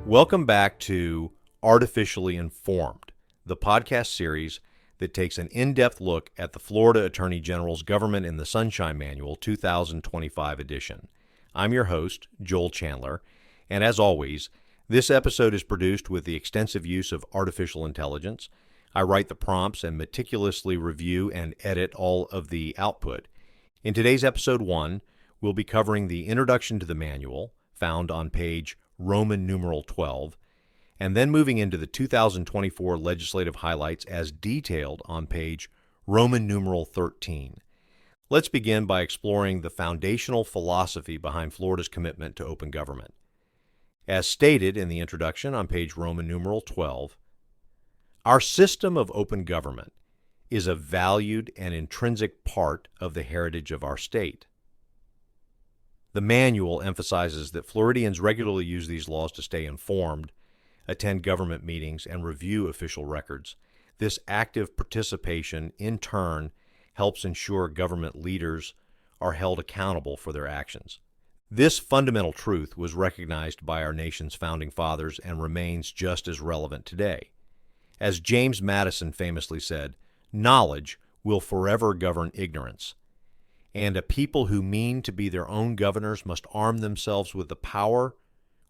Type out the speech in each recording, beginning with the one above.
Welcome back to Artificially Informed, the podcast series that takes an in-depth look at the Florida Attorney General's Government in the Sunshine Manual 2025 edition. I'm your host, Joel Chandler, and as always, this episode is produced with the extensive use of artificial intelligence. I write the prompts and meticulously review and edit all of the output. In today's episode 1, we'll be covering the introduction to the manual, found on page Roman numeral 12, and then moving into the 2024 legislative highlights as detailed on page Roman numeral 13. Let's begin by exploring the foundational philosophy behind Florida's commitment to open government. As stated in the introduction on page Roman numeral 12, our system of open government is a valued and intrinsic part of the heritage of our state. The manual emphasizes that Floridians regularly use these laws to stay informed, attend government meetings, and review official records. This active participation, in turn, helps ensure government leaders are held accountable for their actions. This fundamental truth was recognized by our nation's founding fathers and remains just as relevant today. As James Madison famously said, "Knowledge will forever govern ignorance." And a people who mean to be their own governors must arm themselves with the power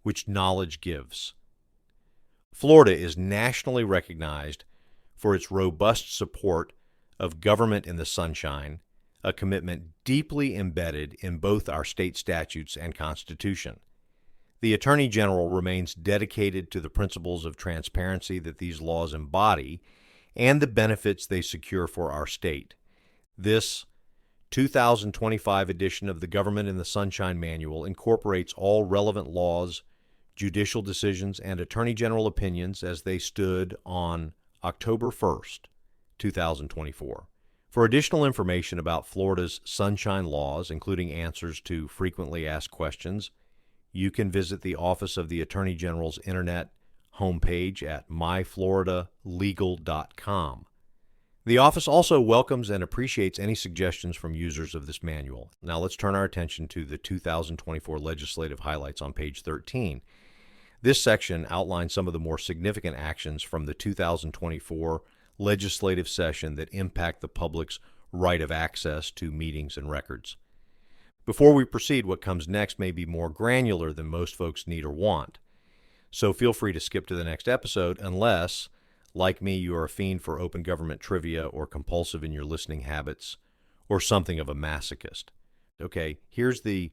which knowledge gives. Florida is nationally recognized for its robust support of government in the sunshine, a commitment deeply embedded in both our state statutes and Constitution. The Attorney General remains dedicated to the principles of transparency that these laws embody and the benefits they secure for our state. This 2025 edition of the Government in the Sunshine Manual incorporates all relevant laws, judicial decisions, and Attorney General opinions as they stood on October 1st, 2024. For additional information about Florida's sunshine laws, including answers to frequently asked questions, you can visit the Office of the Attorney General's internet homepage at myfloridalegal.com. The office also welcomes and appreciates any suggestions from users of this manual. Now let's turn our attention to the 2024 legislative highlights on page 13. This section outlines some of the more significant actions from the 2024 legislative session that impact the public's right of access to meetings and records. Before we proceed, what comes next may be more granular than most folks need or want. So feel free to skip to the next episode unless, like me, you are a fiend for open government trivia or compulsive in your listening habits or something of a masochist. Okay, here's the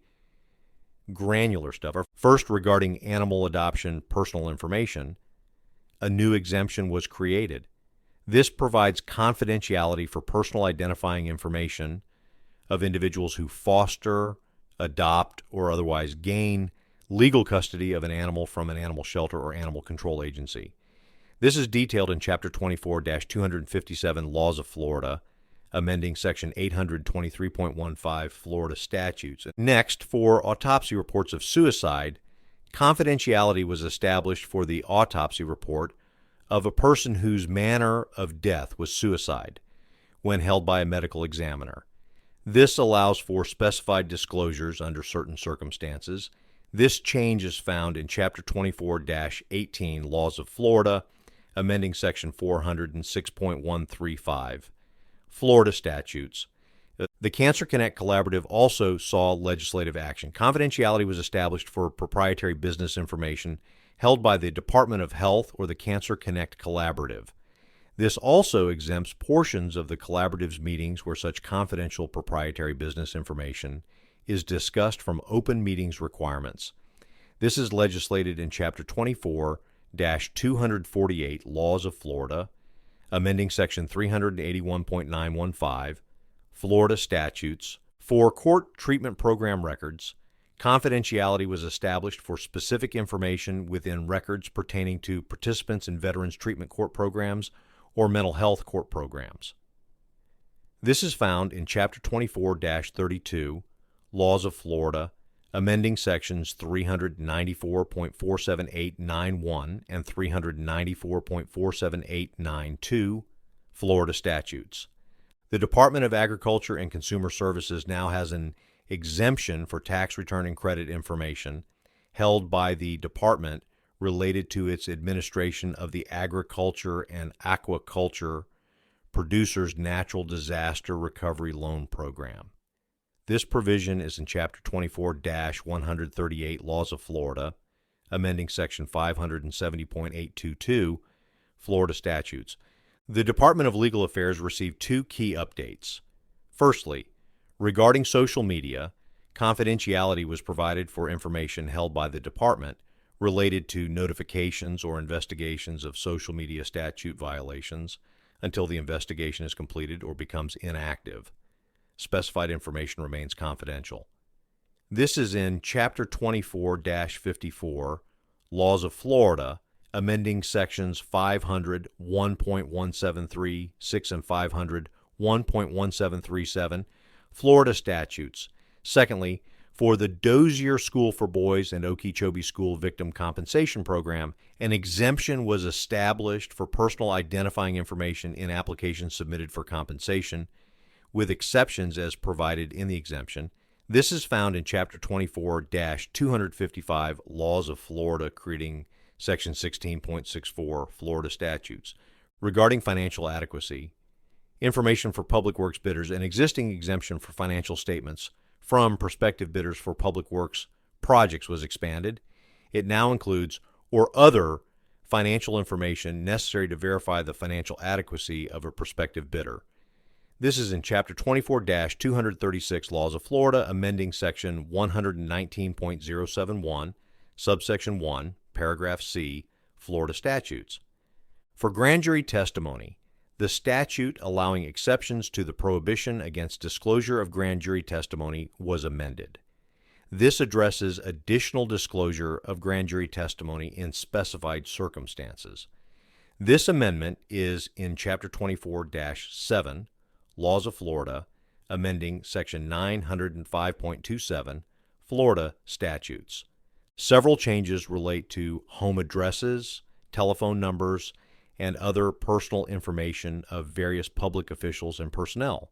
granular stuff. First, regarding animal adoption personal information, a new exemption was created. This provides confidentiality for personal identifying information of individuals who foster, adopt, or otherwise gain legal custody of an animal from an animal shelter or animal control agency. This is detailed in Chapter 24-257 Laws of Florida, amending Section 823.15 Florida statutes. Next, for autopsy reports of suicide, confidentiality was established for the autopsy report of a person whose manner of death was suicide when held by a medical examiner. This allows for specified disclosures under certain circumstances. This change is found in Chapter 24-18 Laws of Florida, amending Section 406.135, Florida statutes. The Cancer Connect Collaborative also saw legislative action. Confidentiality was established for proprietary business information held by the Department of Health or the Cancer Connect Collaborative. This also exempts portions of the collaborative's meetings where such confidential proprietary business information is discussed from open meetings requirements. This is legislated in Chapter 24-248 Laws of Florida, amending Section 381.915, Florida statutes. For court treatment program records, confidentiality was established for specific information within records pertaining to participants in veterans treatment court programs or mental health court programs. This is found in Chapter 24-32, Laws of Florida, amending Sections 394.47891 and 394.47892, Florida statutes. The Department of Agriculture and Consumer Services now has an exemption for tax return and credit information held by the department related to its administration of the Agriculture and Aquaculture Producers Natural Disaster Recovery Loan Program. This provision is in Chapter 24-138 Laws of Florida, amending Section 570.822 Florida statutes. The Department of Legal Affairs received two key updates. Firstly, regarding social media, confidentiality was provided for information held by the department related to notifications or investigations of social media statute violations until the investigation is completed or becomes inactive. Specified information remains confidential. This is in Chapter 24-54, Laws of Florida, amending Sections 500, 1.173.6 and 500, 1.1737, Florida statutes. Secondly, for the Dozier School for Boys and Okeechobee School Victim Compensation Program, an exemption was established for personal identifying information in applications submitted for compensation, with exceptions as provided in the exemption. This is found in Chapter 24-255 Laws of Florida, creating Section 16.64 Florida statutes. Regarding financial adequacy, information for public works bidders, an existing exemption for financial statements from prospective bidders for public works projects was expanded. It now includes or other financial information necessary to verify the financial adequacy of a prospective bidder. This is in Chapter 24-236 Laws of Florida, amending Section 119.071, subsection 1, paragraph C, Florida statutes. For grand jury testimony, the statute allowing exceptions to the prohibition against disclosure of grand jury testimony was amended. This addresses additional disclosure of grand jury testimony in specified circumstances. This amendment is in Chapter 24-7, Laws of Florida, amending Section 905.27, Florida statutes. Several changes relate to home addresses, telephone numbers, and other personal information of various public officials and personnel.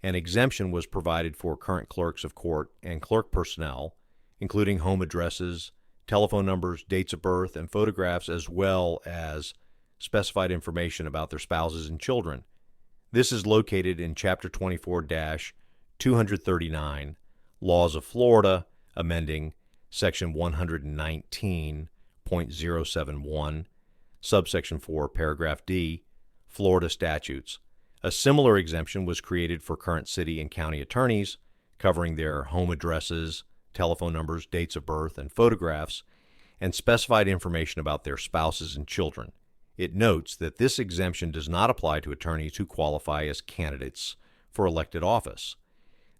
An exemption was provided for current clerks of court and clerk personnel, including home addresses, telephone numbers, dates of birth, and photographs, as well as specified information about their spouses and children. This is located in Chapter 24-239, Laws of Florida, amending Section 119.071, subsection 4, paragraph D, Florida statutes. A similar exemption was created for current city and county attorneys, covering their home addresses, telephone numbers, dates of birth, and photographs, and specified information about their spouses and children. It notes that this exemption does not apply to attorneys who qualify as candidates for elected office.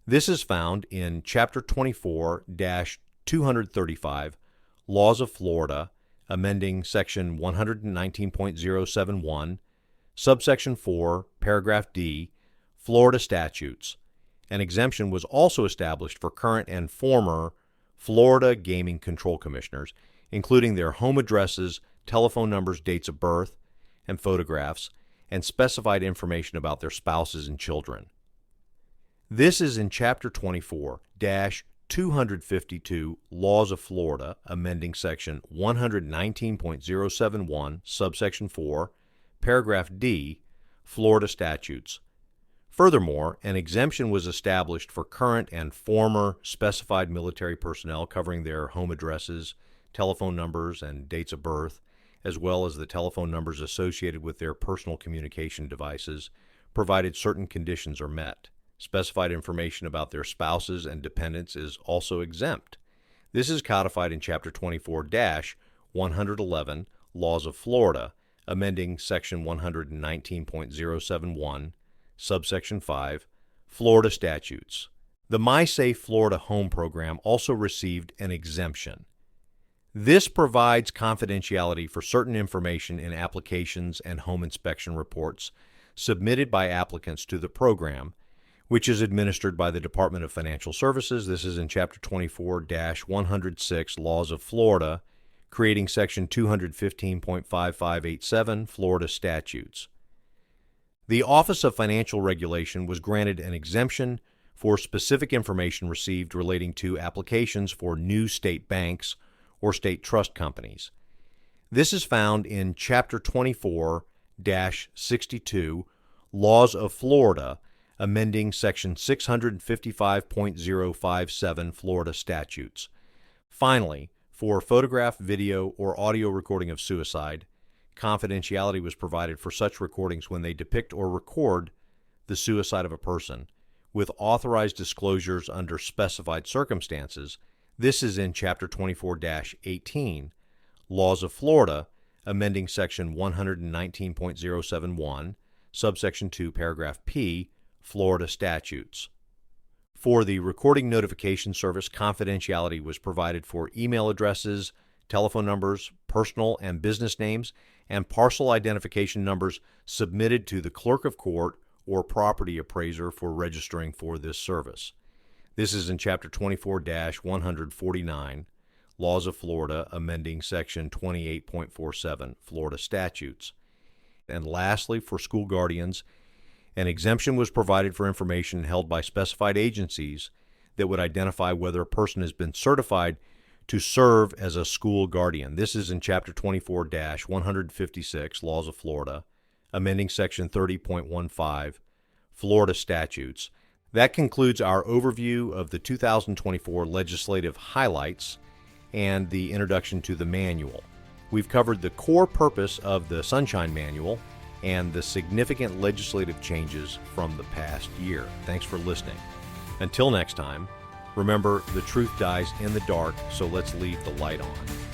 This is found in Chapter 24-235, Laws of Florida, amending Section 119.071, subsection 4, paragraph D, Florida statutes. An exemption was also established for current and former Florida Gaming Control Commissioners, including their home addresses, telephone numbers, dates of birth, and photographs, and specified information about their spouses and children. This is in Chapter 24-252 Laws of Florida, amending Section 119.071, subsection 4, paragraph D, Florida statutes. Furthermore, an exemption was established for current and former specified military personnel, covering their home addresses, telephone numbers, and dates of birth, as well as the telephone numbers associated with their personal communication devices, provided certain conditions are met. Specified information about their spouses and dependents is also exempt. This is codified in Chapter 24-111, Laws of Florida, amending Section 119.071, subsection 5, Florida statutes. The MySafe Florida Home Program also received an exemption. This provides confidentiality for certain information in applications and home inspection reports submitted by applicants to the program, which is administered by the Department of Financial Services. This is in Chapter 24-106, Laws of Florida, creating Section 215.5587, Florida statutes. The Office of Financial Regulation was granted an exemption for specific information received relating to applications for new state banks or state trust companies. This is found in Chapter 24-62, Laws of Florida, amending Section 655.057 Florida statutes. Finally, for photograph, video, or audio recording of suicide, confidentiality was provided for such recordings when they depict or record the suicide of a person, with authorized disclosures under specified circumstances. This is in Chapter 24-18, Laws of Florida, amending Section 119.071, subsection 2, paragraph P, Florida statutes. For the recording notification service, confidentiality was provided for email addresses, telephone numbers, personal and business names, and parcel identification numbers submitted to the clerk of court or property appraiser for registering for this service. This is in Chapter 24-149, Laws of Florida, amending Section 28.47, Florida statutes. And lastly, for school guardians, an exemption was provided for information held by specified agencies that would identify whether a person has been certified to serve as a school guardian. This is in Chapter 24-156, Laws of Florida, amending Section 30.15, Florida statutes. That concludes our overview of the 2024 legislative highlights and the introduction to the manual. We've covered the core purpose of the Sunshine Manual and the significant legislative changes from the past year. Thanks for listening. Until next time, remember, the truth dies in the dark, so let's leave the light on.